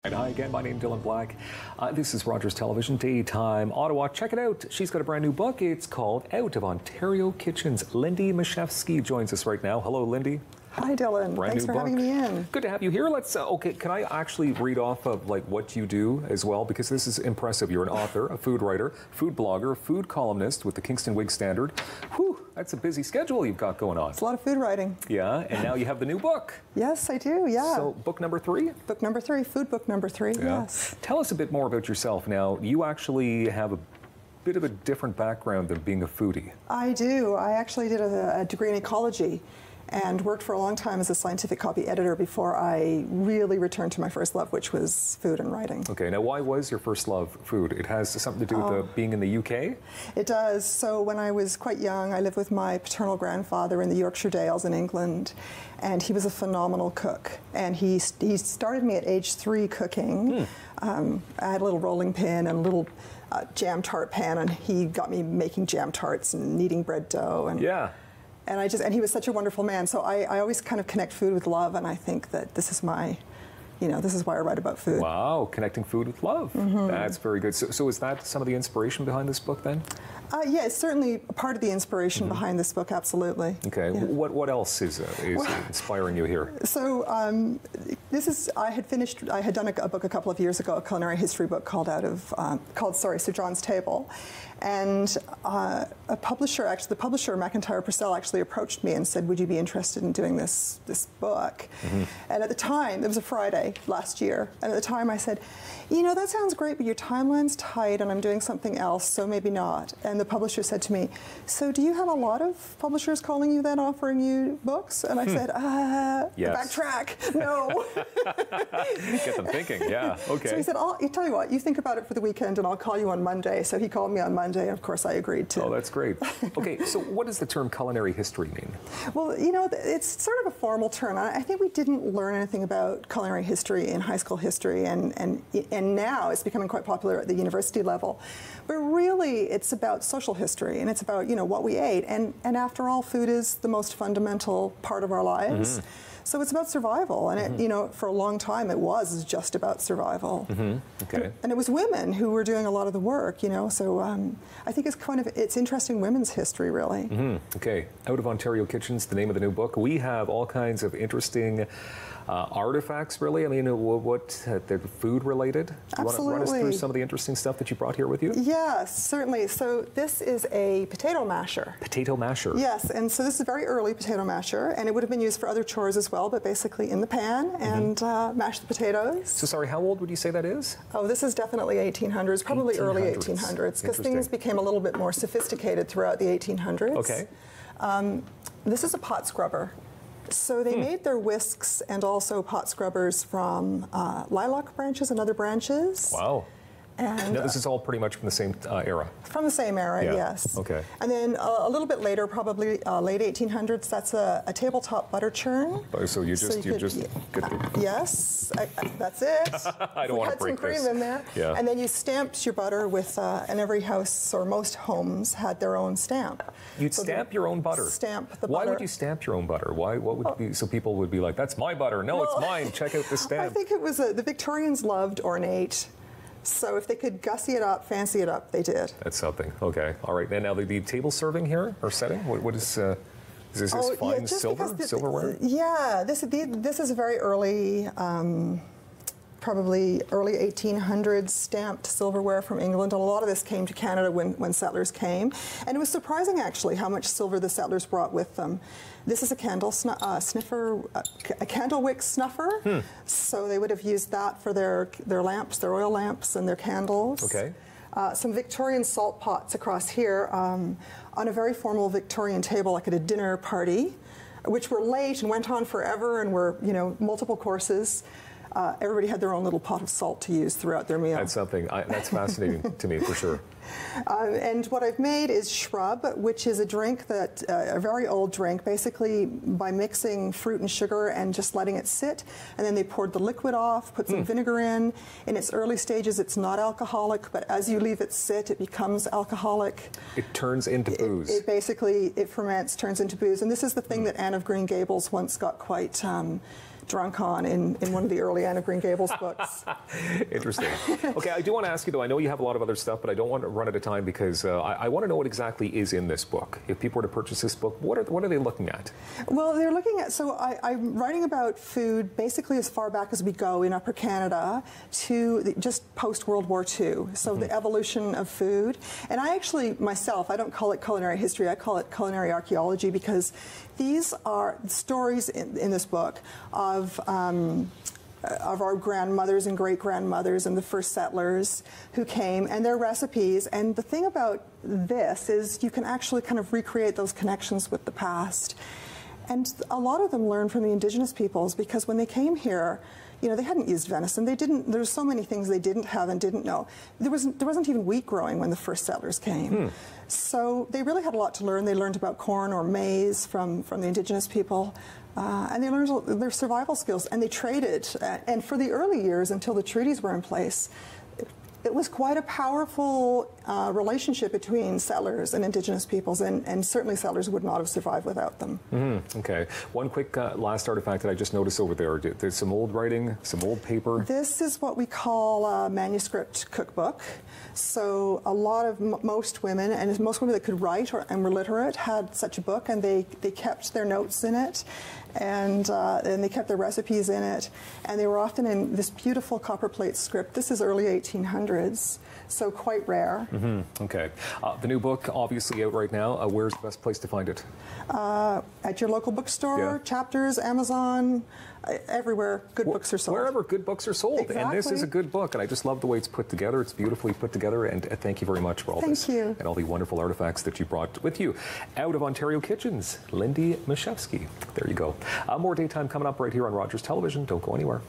And hi again, my name is Dylan Black. This is Rogers Television, Daytime Ottawa. Check it out. She's got a brand new book. It's called Out of Ontario Kitchens. Lindy Mechefske joins us right now. Hello, Lindy. Hi, Dylan. Thanks for having me in. Good to have you here. Let's, okay, can I actually read off of like what you do as well? Because this is impressive. You're an author, a food writer, food blogger, food columnist with the Kingston Whig Standard. Whew, that's a busy schedule you've got going on. It's a lot of food writing. Yeah, and now you have the new book. Yes, I do, yeah. So book number 3? Book number 3, food book number 3, yeah. Yes. Tell us a bit more about yourself now. You actually have a bit of a different background than being a foodie. I do. I actually did a degree in ecology and worked for a long time as a scientific copy editor before I really returned to my first love, which was food and writing. Okay, now why was your first love food? It has something to do with being in the UK? It does. So when I was quite young, I lived with my paternal grandfather in the Yorkshire Dales in England, and he was a phenomenal cook. And he started me at age 3 cooking. I had a little rolling pin and a little jam tart pan, and he got me making jam tarts and kneading bread dough. And yeah. And he was such a wonderful man. So I always kind of connect food with love, and I think that this is my, this is why I write about food. Wow, connecting food with love. That's very good. So is that some of the inspiration behind this book then? Yeah, it's certainly part of the inspiration behind this book, absolutely. Okay, yeah. What else is inspiring you here? So I had done a book a couple of years ago, a culinary history book called Sir John's Table. And the publisher, McIntyre Purcell, actually approached me and said, would you be interested in doing this book? And at the time, it was a Friday last year, and at the time I said, that sounds great, but your timeline's tight and I'm doing something else, so maybe not. And the publisher said to me, so do you have a lot of publishers calling you then, offering you books? And I said, yes. Backtrack, no. Get them thinking, yeah, okay. So he said, I'll tell you what, you think about it for the weekend and I'll call you on Monday. So he called me on Monday, and of course I agreed to. Oh, that's great. Okay, so what does the term culinary history mean? Well, it's sort of a formal term. I think we didn't learn anything about culinary history in high school history, and now it's becoming quite popular at the university level. But really, it's about social history, and it's about what we ate. And after all, food is the most fundamental part of our lives. So it's about survival, and for a long time it was just about survival. Okay. And it was women who were doing a lot of the work, So I think it's interesting women's history, really. Okay. Out of Ontario Kitchens, the name of the new book. We have all kinds of interesting artifacts, really. I mean, they're food related. Absolutely. You want to run us through some of the interesting stuff that you brought here with you? Yes, certainly. So this is a potato masher. Potato masher. Yes, and so this is a very early potato masher, and it would have been used for other chores as well, but basically in the pan and mash the potatoes. So sorry, how old would you say that is? Oh, this is definitely 1800s, probably early 1800s, because things became a little bit more sophisticated throughout the 1800s. Okay. This is a pot scrubber. So they made their whisks and also pot scrubbers from lilac branches and other branches. Wow. And now, this is all pretty much from the same era. From the same era, yeah. Yes. Okay. And then a little bit later, probably late 1800s, that's a tabletop butter churn. So you just yes, that's it. I don't want to break this. Had some cream in there. Yeah. And then you stamped your butter with, and every house or most homes had their own stamp. You'd stamp your own butter? Stamp the butter. Why would you stamp your own butter? What would be, so people would be like, that's my butter. No, it's mine. Check out the stamp. I think it was, the Victorians loved ornate. So if they could gussy it up, fancy it up, they did. That's something. Okay. All right. And now the table serving here or setting? What is this fine silverware? Yeah. This is a very early, probably early 1800s stamped silverware from England. A lot of this came to Canada when settlers came. And it was surprising, actually, how much silver the settlers brought with them. This is a sniffer, a candle wick snuffer. So they would have used that for their lamps, their oil lamps, and their candles. Okay. Some Victorian salt pots across here on a very formal Victorian table, like at a dinner party, which were late and went on forever and were, multiple courses. Everybody had their own little pot of salt to use throughout their meal. That's something. That's fascinating to me, for sure. And what I've made is shrub, which is a drink that, a very old drink, basically by mixing fruit and sugar and just letting it sit. And then they poured the liquid off, put some vinegar in. In its early stages, it's not alcoholic, but as you leave it sit, it becomes alcoholic. It turns into booze. It basically, it ferments, turns into booze. And this is the thing that Anne of Green Gables once got quite drunk on in one of the early Anne of Green Gables books. Interesting. Okay, I do want to ask you, though, I know you have a lot of other stuff, but I don't want to run out of time because I want to know what exactly is in this book. If people were to purchase this book, what are they looking at? Well, they're looking at, so I'm writing about food basically as far back as we go in Upper Canada to just post-World War II, so the evolution of food. And I actually, myself, I don't call it culinary history, I call it culinary archaeology, because these are stories in this book of our grandmothers and great-grandmothers and the first settlers who came and their recipes. And the thing about this is you can actually kind of recreate those connections with the past. And a lot of them learn from the indigenous peoples, because when they came here, you know, they hadn't used venison. They didn't. There's so many things they didn't have and didn't know. There wasn't even wheat growing when the first settlers came. So they really had a lot to learn. They learned about corn or maize from the indigenous people, and they learned their survival skills. And they traded. And for the early years, until the treaties were in place, it was quite a powerful relationship between settlers and indigenous peoples, and certainly settlers would not have survived without them. Okay. One quick last artifact that I just noticed over there. There's some old writing, some old paper. This is what we call a Manuscript Cookbook. So a lot of most women, and most women that could write and were literate, had such a book, and they kept their notes in it. And they kept their recipes in it, and they were often in this beautiful copperplate script. This is early 1800s, so quite rare. Okay. The new book, obviously out right now. Where's the best place to find it? At your local bookstore, Chapters, Amazon, everywhere good books are sold. Wherever good books are sold. Exactly. And this is a good book, and I just love the way it's put together. It's beautifully put together, and thank you very much for all this. Thank you. And all the wonderful artifacts that you brought with you. Out of Ontario Kitchens, Lindy Mechefske. There you go. More daytime coming up right here on Rogers Television. Don't go anywhere.